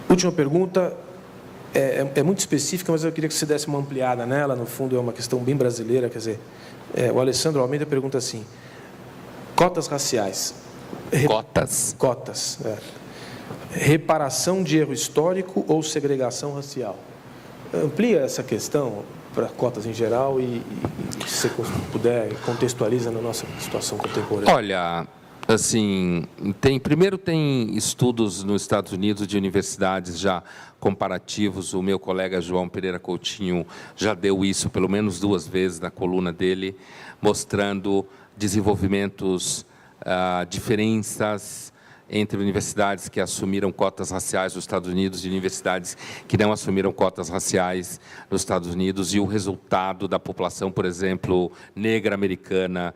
Última pergunta, é muito específica, mas eu queria que você desse uma ampliada nela. No fundo, é uma questão bem brasileira. Quer dizer, o Alessandro Almeida pergunta assim: cotas raciais. Cotas. Reparação de erro histórico ou segregação racial? Amplia essa questão para cotas em geral e se você puder, contextualiza na nossa situação contemporânea. Olha, assim, primeiro tem estudos nos Estados Unidos de universidades já comparativos. O meu colega João Pereira Coutinho já deu isso pelo menos 2 vezes na coluna dele, mostrando desenvolvimentos, diferenças entre universidades que assumiram cotas raciais nos Estados Unidos e universidades que não assumiram cotas raciais nos Estados Unidos, e o resultado da população, por exemplo, negra americana,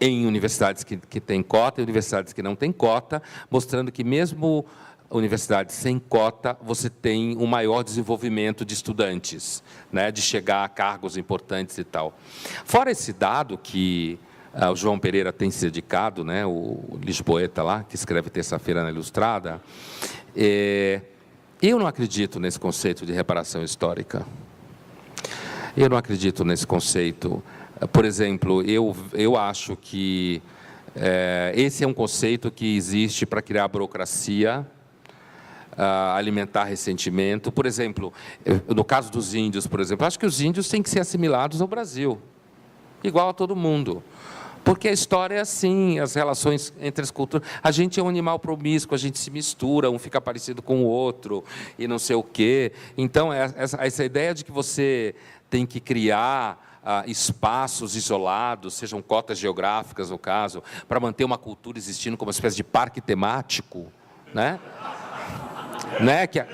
em universidades que têm cota e universidades que não têm cota, mostrando que mesmo universidades sem cota, você tem um maior desenvolvimento de estudantes, né, de chegar a cargos importantes e tal. Fora esse dado que o João Pereira tem se dedicado, né, o lisboeta lá, que escreve terça-feira na Ilustrada, eu não acredito nesse conceito de reparação histórica. Eu não acredito nesse conceito. Por exemplo, eu acho que esse é um conceito que existe para criar burocracia, alimentar ressentimento. Por exemplo, no caso dos índios, por exemplo, acho que os índios têm que ser assimilados ao Brasil, igual a todo mundo. Porque a história é assim, as relações entre as culturas. A gente é um animal promíscuo, a gente se mistura, um fica parecido com o outro, e não sei o quê. Então, essa ideia de que você tem que criar espaços isolados, sejam cotas geográficas, no caso, para manter uma cultura existindo como uma espécie de parque temático, né?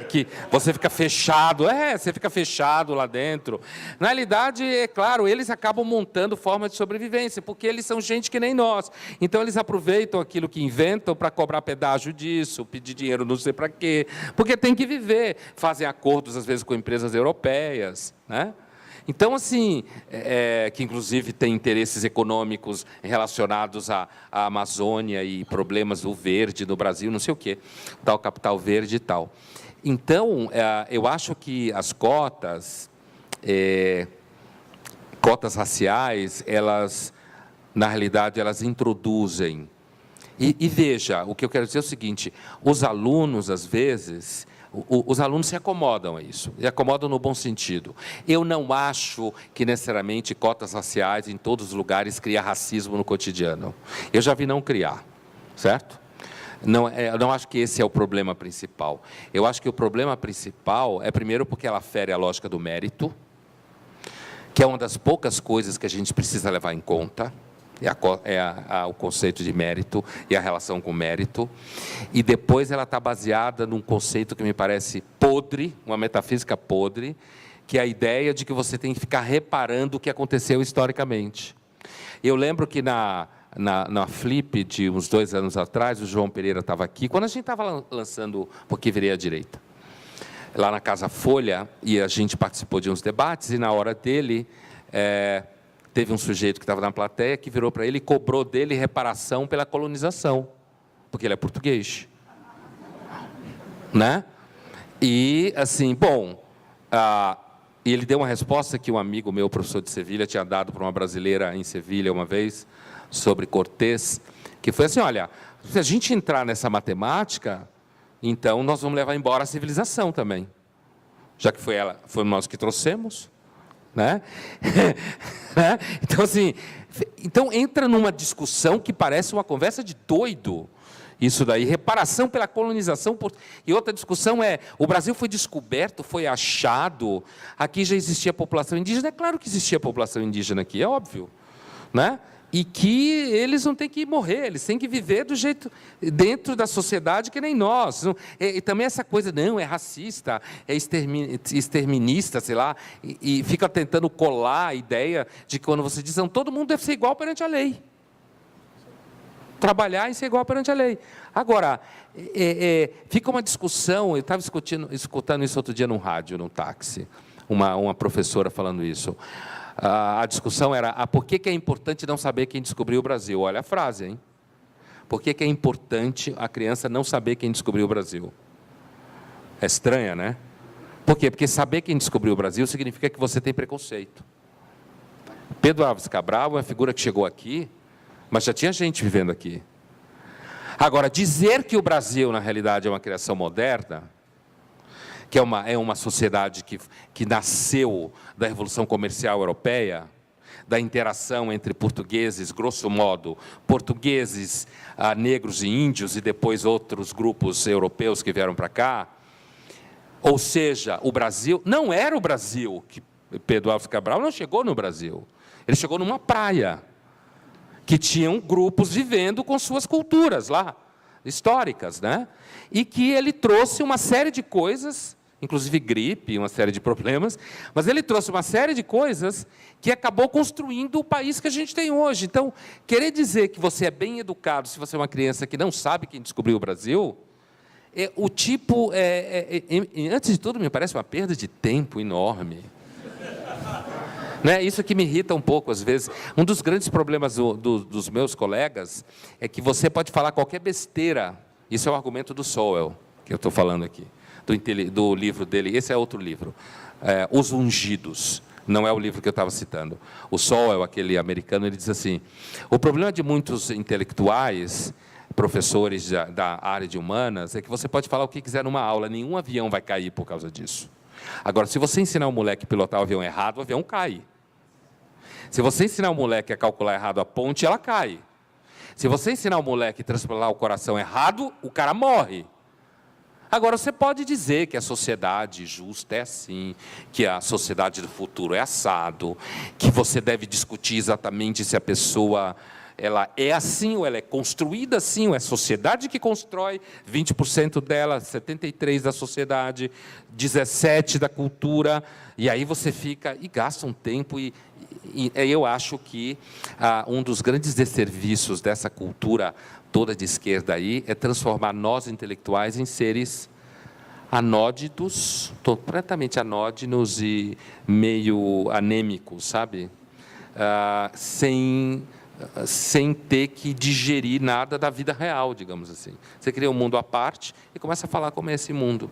Que você fica fechado, você fica fechado lá dentro. Na realidade, é claro, eles acabam montando formas de sobrevivência, porque eles são gente que nem nós. Então, eles aproveitam aquilo que inventam para cobrar pedágio disso, pedir dinheiro não sei para quê, porque tem que viver. Fazem acordos, às vezes, com empresas europeias, né? Então, assim, que inclusive tem interesses econômicos relacionados à Amazônia e problemas do verde no Brasil, não sei o quê, tal capital verde e tal. Então, eu acho que as cotas raciais, elas, na realidade, elas introduzem. E veja, o que eu quero dizer é o seguinte: os alunos, às vezes, os alunos se acomodam a isso, e acomodam no bom sentido. Eu não acho que necessariamente cotas raciais em todos os lugares cria racismo no cotidiano. Eu já vi não criar, certo? Eu não acho que esse é o problema principal. Eu acho que o problema principal é, primeiro, porque ela fere a lógica do mérito, que é uma das poucas coisas que a gente precisa levar em conta. O conceito de mérito e a relação com mérito. E depois ela está baseada num conceito que me parece podre, uma metafísica podre, que é a ideia de que você tem que ficar reparando o que aconteceu historicamente. Eu lembro que na Flip, de uns 2 anos atrás, o João Pereira estava aqui, quando a gente estava lançando Porque Virei à Direita, lá na Casa Folha, e a gente participou de uns debates, e na hora dele... teve um sujeito que estava na plateia que virou para ele e cobrou dele reparação pela colonização, porque ele é português, né? E, assim, ele deu uma resposta que um amigo meu, professor de Sevilha, tinha dado para uma brasileira em Sevilha uma vez, sobre Cortés, que foi assim: olha, se a gente entrar nessa matemática, então nós vamos levar embora a civilização também, já que foi nós que trouxemos, né? Então, assim, entra numa discussão que parece uma conversa de doido, isso daí, reparação pela colonização. E outra discussão é: o Brasil foi descoberto, foi achado, aqui já existia população indígena. É claro que existia população indígena aqui, é óbvio, né? E que eles não têm que morrer, eles têm que viver do jeito, dentro da sociedade que nem nós. E também essa coisa, não, é racista, é exterminista, sei lá, e fica tentando colar a ideia de que quando você diz, não, todo mundo deve ser igual perante a lei. Trabalhar e ser igual perante a lei. Agora, fica uma discussão, eu estava escutando isso outro dia num rádio, num táxi, uma professora falando isso. A discussão era: por que é importante não saber quem descobriu o Brasil? Olha a frase, hein? Por que é importante a criança não saber quem descobriu o Brasil? É estranha, né? Por quê? Porque saber quem descobriu o Brasil significa que você tem preconceito. Pedro Álvares Cabral é uma figura que chegou aqui, mas já tinha gente vivendo aqui. Agora, dizer que o Brasil, na realidade, é uma criação moderna, que é uma sociedade que nasceu da Revolução Comercial Europeia, da interação entre portugueses, grosso modo, portugueses, negros e índios, e depois outros grupos europeus que vieram para cá. Ou seja, o Brasil não era o Brasil, que Pedro Álvares Cabral não chegou no Brasil. Ele chegou numa praia, que tinham grupos vivendo com suas culturas lá, históricas, né? E que ele trouxe uma série de coisas, inclusive gripe, uma série de problemas, mas ele trouxe uma série de coisas que acabou construindo o país que a gente tem hoje. Então, querer dizer que você é bem educado se você é uma criança que não sabe quem descobriu o Brasil, antes de tudo, me parece uma perda de tempo enorme. Né? Isso que me irrita um pouco, às vezes. Um dos grandes problemas dos meus colegas é que você pode falar qualquer besteira. Isso é o argumento do Sowell, que eu estou falando aqui, do livro dele. Esse é outro livro, Os Ungidos. Não é o livro que eu estava citando. O Sowell, aquele americano, ele diz assim: o problema de muitos intelectuais, professores da área de humanas, é que você pode falar o que quiser numa aula, nenhum avião vai cair por causa disso. Agora, se você ensinar um moleque a pilotar o avião errado, o avião cai. Se você ensinar um moleque a calcular errado a ponte, ela cai. Se você ensinar um moleque a transplantar o coração errado, o cara morre. Agora, você pode dizer que a sociedade justa é assim, que a sociedade do futuro é assado, que você deve discutir exatamente se a pessoa ela é assim, ou ela é construída assim, ou é a sociedade que constrói, 20% dela, 73% da sociedade, 17% da cultura, e aí você fica e gasta um tempo, e eu acho que um dos grandes desserviços dessa cultura toda de esquerda aí é transformar nós intelectuais em seres anóditos, completamente anódinos e meio anêmicos, sabe? Sem ter que digerir nada da vida real, digamos assim. Você cria um mundo à parte e começa a falar como é esse mundo.